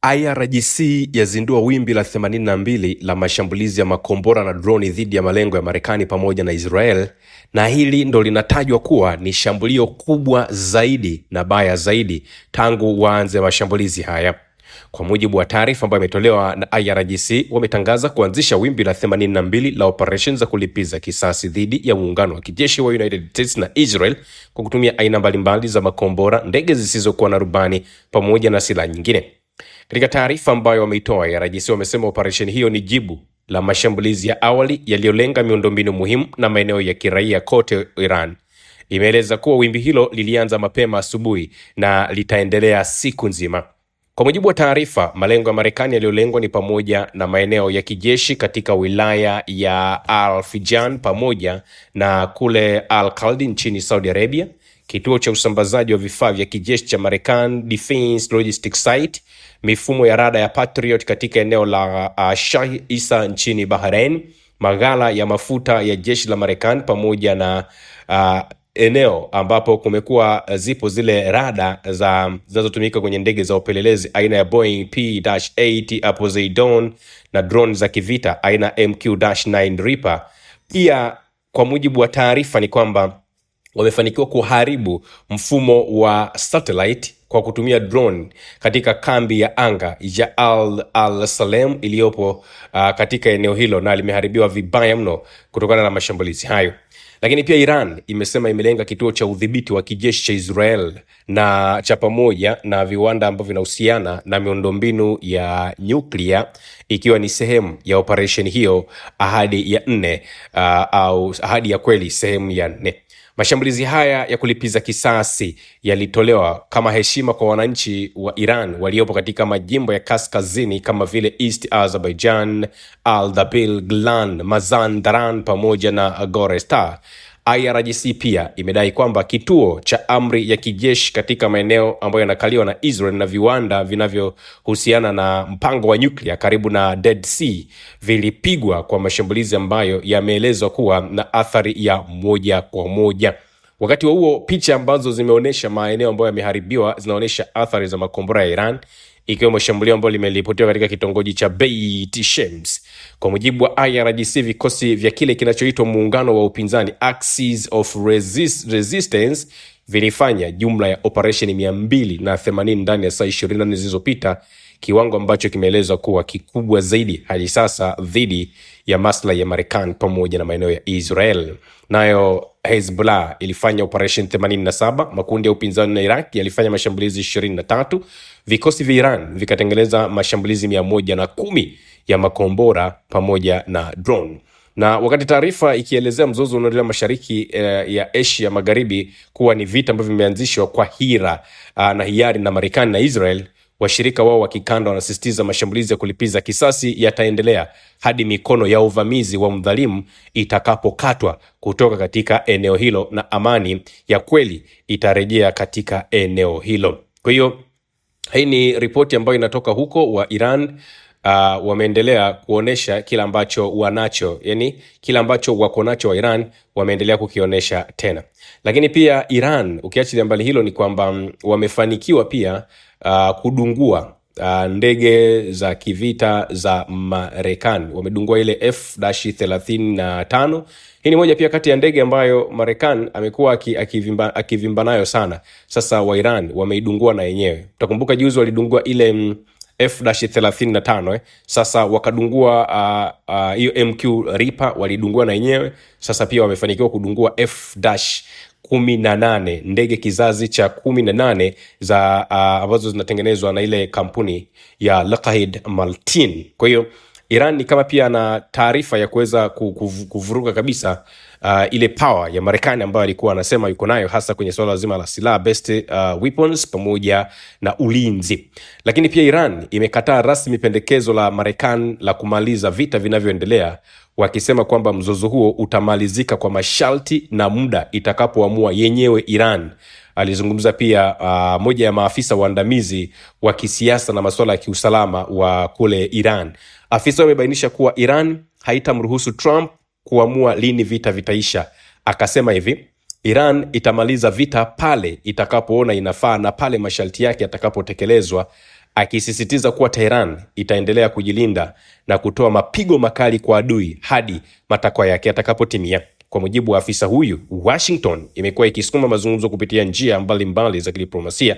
IRGC yazindua wimbi la 82 la mashambulizi ya makombora na droni dhidi ya malengo ya Marekani pamoja na Israel, na hili ndo linatajwa kuwa ni shambulio kubwa zaidi na baya zaidi tangu waanze mashambulizi haya. Kwa mujibu wa taarifa ambayo imetolewa na IRGC, wametangaza kuanzisha wimbi la 82 la operations za kulipiza kisasi dhidi ya muungano wa kijeshi wa United States na Israel kwa kutumia aina mbalimbali za makombora, ndege zisizokuwa na rubani pamoja na silaha nyingine. Katika taarifa ambayo wameitoa, IRGC wamesema operesheni hiyo ni jibu la mashambulizi ya awali yaliyolenga miundombinu muhimu na maeneo ya kiraia kote Iran. Imeeleza kuwa wimbi hilo lilianza mapema asubuhi na litaendelea siku nzima. Kwa mujibu wa taarifa, malengo ya Marekani yaliyolengwa ni pamoja na maeneo ya kijeshi katika wilaya ya Al-Fijan pamoja na kule Al-Qaldi nchini Saudi Arabia, kituo cha usambazaji wa vifaa vya kijeshi cha Marekani Defense Logistics Site, mifumo ya rada ya Patriot katika eneo la Shah Isa nchini Bahrain, maghala ya mafuta ya jeshi la Marekani pamoja na eneo ambapo kumekuwa zipo zile rada zinazotumika kwenye ndege za upelelezi aina ya Boeing P-8 Poseidon na drone za kivita aina MQ-9 Reaper. Pia kwa mujibu wa taarifa ni kwamba wamefanikiwa kuharibu mfumo wa satellite kwa kutumia drone katika kambi ya anga ya Al-Salem iliyopo katika eneo hilo, na limeharibiwa vibaya mno kutokana na mashambulizi hayo. Lakini pia Iran imesema imelenga kituo cha udhibiti wa kijeshi cha Israel na cha pamoja na viwanda ambavyo vinahusiana na miundombinu ya nyuklia, ikiwa ni sehemu ya operation hiyo ahadi ya 4 au ahadi ya kweli sehemu ya 4. Mashambulizi haya ya kulipiza kisasi yalitolewa kama heshima kwa wananchi wa Iran waliopo katika majimbo ya kaskazini kama vile East Azerbaijan, Al-Dabil, Glan, Mazandaran pamoja na Gorestani. IRGC pia imedai kwamba kituo cha amri ya kijeshi katika maeneo ambayo yanakaliwa na Israel na viwanda vinavyohusiana na mpango wa nyuklia karibu na Dead Sea vilipigwa kwa mashambulizi ambayo yameelezwa kuwa na athari ya moja kwa moja. Wakati wa huo, picha ambazo zimeonyesha maeneo ambayo yameharibiwa zinaonyesha athari za makombora ya Iran, ikiwemo shambulio ambalo limeripotiwa katika kitongoji cha Beit Shems. Kwa mujibu wa IRGC, vikosi vya kile kinachoitwa muungano wa upinzani Axis of Resistance vilifanya jumla ya operation 280 ndani ya saa 24 zilizopita, kiwango ambacho kimeelezwa kuwa kikubwa zaidi hadi sasa dhidi ya maslahi ya Marekani pamoja na maeneo ya Israel. Nayo Hezbollah ilifanya operation 87, makundi ya upinzani na Iraq yalifanya mashambulizi 23, vikosi vya Iran vikatengeneza mashambulizi 110 ya makombora pamoja na drone. Na wakati taarifa ikielezea mzozo unaoendelea mashariki ya Asia Magharibi kuwa ni vita ambavyo vimeanzishwa kwa hira na hiari na Marekani na Israel, washirika wao wa kikanda wanasisitiza mashambulizi ya kulipiza kisasi yataendelea hadi mikono ya uvamizi wa mdhalimu itakapokatwa kutoka katika eneo hilo na amani ya kweli itarejea katika eneo hilo. Kwa hiyo hii ni ripoti ambayo inatoka huko wa Iran. Wameendelea kuonesha kila ambacho wanacho, yani kila ambacho wako nacho wa Iran wameendelea kukionyesha tena. Lakini pia Iran, ukiachilia mbali hilo, ni kwamba wamefanikiwa pia kudungua ndege za kivita za Marekani. Wamedungua ile F-35. Hii ni moja pia kati ya ndege ambayo Marekani amekuwa akivimba nayo sana. Sasa wa Iran wameidungua na yenyewe. Utakumbuka juzi walidungua ile F-35 Sasa wakadungua hiyo MQ Reaper, walidungua na yenyewe. Sasa pia wamefanikiwa kudungua F-18, ndege kizazi cha 18 za ambazo zinatengenezwa na ile kampuni ya Lockheed Martin. Kwa hiyo Iran ni kama pia na taarifa ya kuweza kuvuruga kabisa ile power ya Marekani ambayo alikuwa anasema yuko nayo, hasa kwenye swala zima la silaha based weapons pamoja na ulinzi. Lakini pia Iran imekataa rasmi pendekezo la Marekani la kumaliza vita vinavyoendelea, wakisema kwamba mzozo huo utamalizika kwa masharti na muda itakapoamua yenyewe Iran. Alizungumza pia moja ya maafisa waandamizi wa kisiasa na masuala ya kiusalama wa kule Iran. Afisa amebainisha kuwa Iran haitamruhusu Trump kuamua lini vita vitaisha. Akasema hivi, Iran itamaliza vita pale itakapoona inafaa na pale masharti yake yatakapotekelezwa. akisisitiza kuwa Tehran itaendelea kujilinda na kutoa mapigo makali kwa adui hadi matakwa yake yatakapotimia. Kwa mujibu wa afisa huyu, Washington imekuwa ikisukuma mazungumzo kupitia njia mbalimbali za kidiplomasia,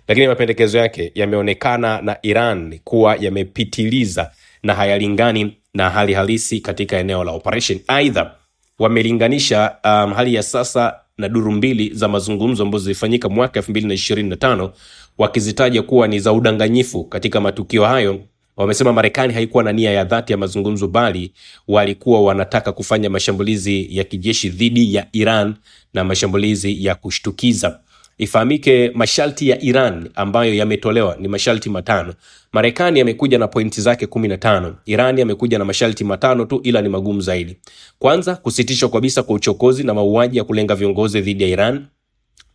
lakini mapendekezo yake yameonekana na Iran kuwa yamepitiliza na hayalingani na hali halisi katika eneo la operation. Aidha, wamelinganisha hali ya sasa na duru mbili za mazungumzo ambazo zilifanyika mwaka 2025 wakizitaja kuwa ni za udanganyifu. Katika matukio hayo wamesema Marekani haikuwa na nia ya dhati ya mazungumzo, bali walikuwa wanataka kufanya mashambulizi ya kijeshi dhidi ya Iran na mashambulizi ya kushtukiza. Ifahamike masharti ya Iran ambayo yametolewa ni masharti 5. Marekani yamekuja na pointi zake 15. Iran yamekuja na masharti 5 tu, ila ni magumu zaidi. Kwanza, kusitishwa kabisa kwa uchokozi na mauaji ya kulenga viongozi dhidi ya Iran.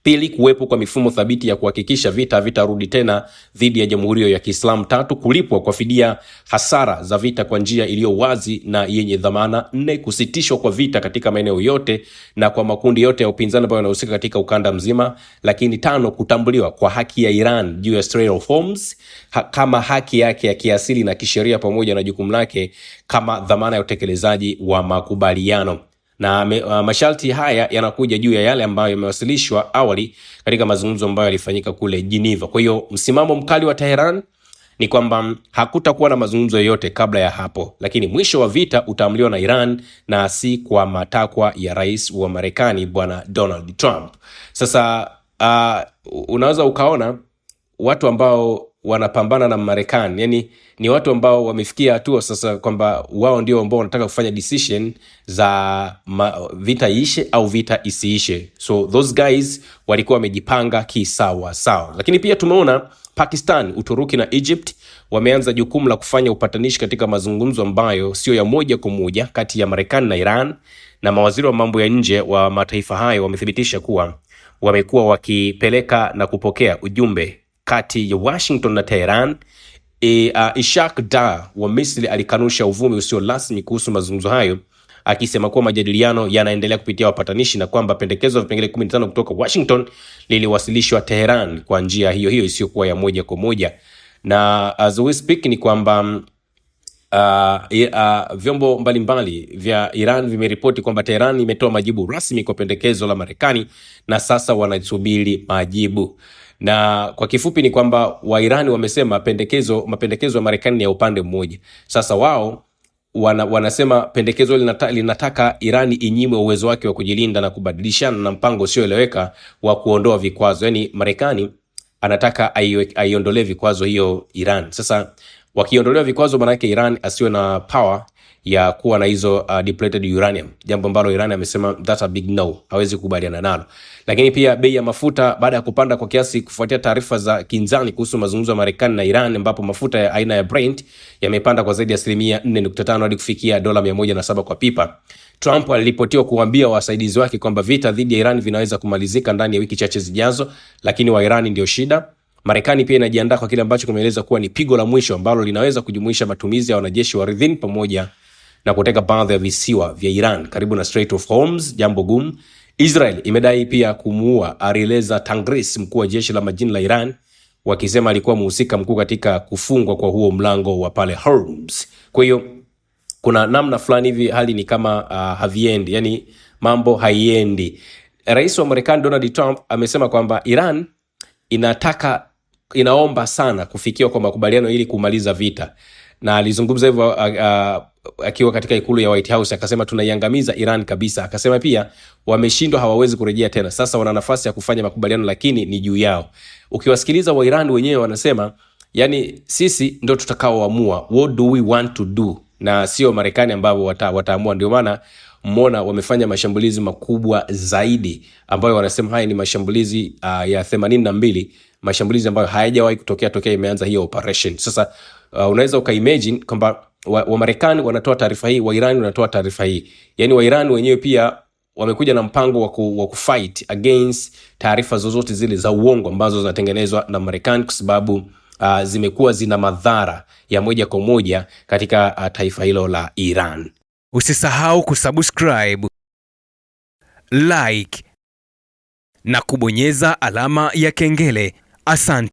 Pili, kuwepo kwa mifumo thabiti ya kuhakikisha vita vitarudi tena dhidi ya Jamhuri ya Kiislamu. Tatu, kulipwa kwa fidia hasara za vita kwa njia iliyo wazi na yenye dhamana. 4, kusitishwa kwa vita katika maeneo yote na kwa makundi yote ya upinzani ambayo yanahusika katika ukanda mzima. Lakini 5, kutambuliwa kwa haki ya Iran juu ya Strait of Hormuz kama haki yake ya kiasili na kisheria, pamoja na jukumu lake kama dhamana ya utekelezaji wa makubaliano. Na masharti haya yanakuja juu ya yale ambayo yamewasilishwa awali katika mazungumzo ambayo yalifanyika kule Geneva. Kwa hiyo msimamo mkali wa Tehran ni kwamba hakutakuwa na mazungumzo yoyote kabla ya hapo, lakini mwisho wa vita utaamliwa na Iran na si kwa matakwa ya rais wa Marekani bwana Donald Trump. Sasa unaweza ukaona watu ambao wanapambana na Marekani, yani ni watu ambao wamefikia hatua sasa kwamba wao ndio ambao wanataka kufanya decision za vita iishe au vita isiishe. So those guys walikuwa wamejipanga kisawa sawa. Lakini pia tumeona Pakistan, Uturuki na Egypt wameanza jukumu la kufanya upatanishi katika mazungumzo ambayo sio ya moja kwa moja kati ya Marekani na Iran, na mawaziri wa mambo ya nje wa mataifa hayo wamethibitisha kuwa wamekuwa wakipeleka na kupokea ujumbe kati ya Washington na Tehran. Ishaq Dar wa Misri alikanusha uvumi usio rasmi kuhusu mazungumzo hayo, akisema kuwa majadiliano yanaendelea kupitia wapatanishi na kwamba pendekezo la vipengele 15 kutoka Washington liliwasilishwa Tehran kwa njia hiyo hiyo isiyokuwa ya moja kwa moja. Na as we speak ni kwamba vyombo mbalimbali vya Iran vimeripoti kwamba Tehran imetoa majibu rasmi kwa pendekezo la Marekani na sasa wanasubiri majibu. Na kwa kifupi ni kwamba Wairani wamesema mapendekezo ya Marekani ni ya upande mmoja. Sasa wao wanasema pendekezo linataka Irani inyimwe uwezo wake wa kujilinda na kubadilishana na mpango usioeleweka wa kuondoa vikwazo. Yani Marekani anataka aiondolee vikwazo hiyo Iran. Sasa wakiondolewa vikwazo, maana yake Iran asiwe na power ya kuwa na hizo depleted uranium, jambo ambalo Iran amesema that's a big no, hawezi kukubaliana nalo. Lakini pia bei ya mafuta baada ya kupanda kwa kiasi kufuatia taarifa za kinzani kuhusu mazungumzo ya Marekani na Iran, ambapo mafuta ya aina ya Brent yamepanda kwa zaidi ya 4.5% hadi kufikia $107 kwa pipa. Trump aliripotiwa kuambia wasaidizi wake kwamba vita dhidi ya Iran vinaweza kumalizika ndani ya wiki chache zijazo, lakini wa Iran ndio shida. Marekani pia inajiandaa kwa kile ambacho kimeeleza kuwa ni pigo la mwisho ambalo linaweza kujumuisha matumizi ya wanajeshi wa ardhini pamoja na kuteka baadhi ya visiwa vya Iran karibu na Strait of Hormuz, jambo gumu. Israel imedai pia kumuua Areleza Tangris, mkuu wa jeshi la majini la Iran, wakisema alikuwa mhusika mkuu katika kufungwa kwa huo mlango wa pale Hormuz. Kwa hiyo kuna namna fulani hivi hali ni kama haviendi, yani mambo haiendi. Rais wa Marekani Donald Trump amesema kwamba Iran inaomba sana kufikiwa kwa makubaliano ili kumaliza vita, na alizungumza hivyo akiwa katika ikulu ya White House, akasema tunaiangamiza Iran kabisa. Akasema pia wameshindwa, hawawezi kurejea tena, sasa wana nafasi ya kufanya makubaliano lakini ni juu yao. Ukiwasikiliza wa Iran wenyewe wanasema yani sisi ndio tutakaoamua what do we want to do, na sio Marekani ambao wataamua. Ndio maana mmeona wamefanya mashambulizi makubwa zaidi ambayo wanasema haya ni mashambulizi ya 82, mashambulizi ambayo hayajawahi kutokea tokea imeanza hiyo operation. Sasa unaweza ukaimagine kwamba wa Marekani wanatoa taarifa hii, wa Iran wanatoa taarifa hii. Yani wa Iran wenyewe pia wamekuja na mpango wa kufight against taarifa zozote zile za uongo ambazo zinatengenezwa na Marekani, kwa sababu zimekuwa zina madhara ya moja kwa moja katika taifa hilo la Iran. Usisahau kusubscribe, like na kubonyeza alama ya kengele. Asante.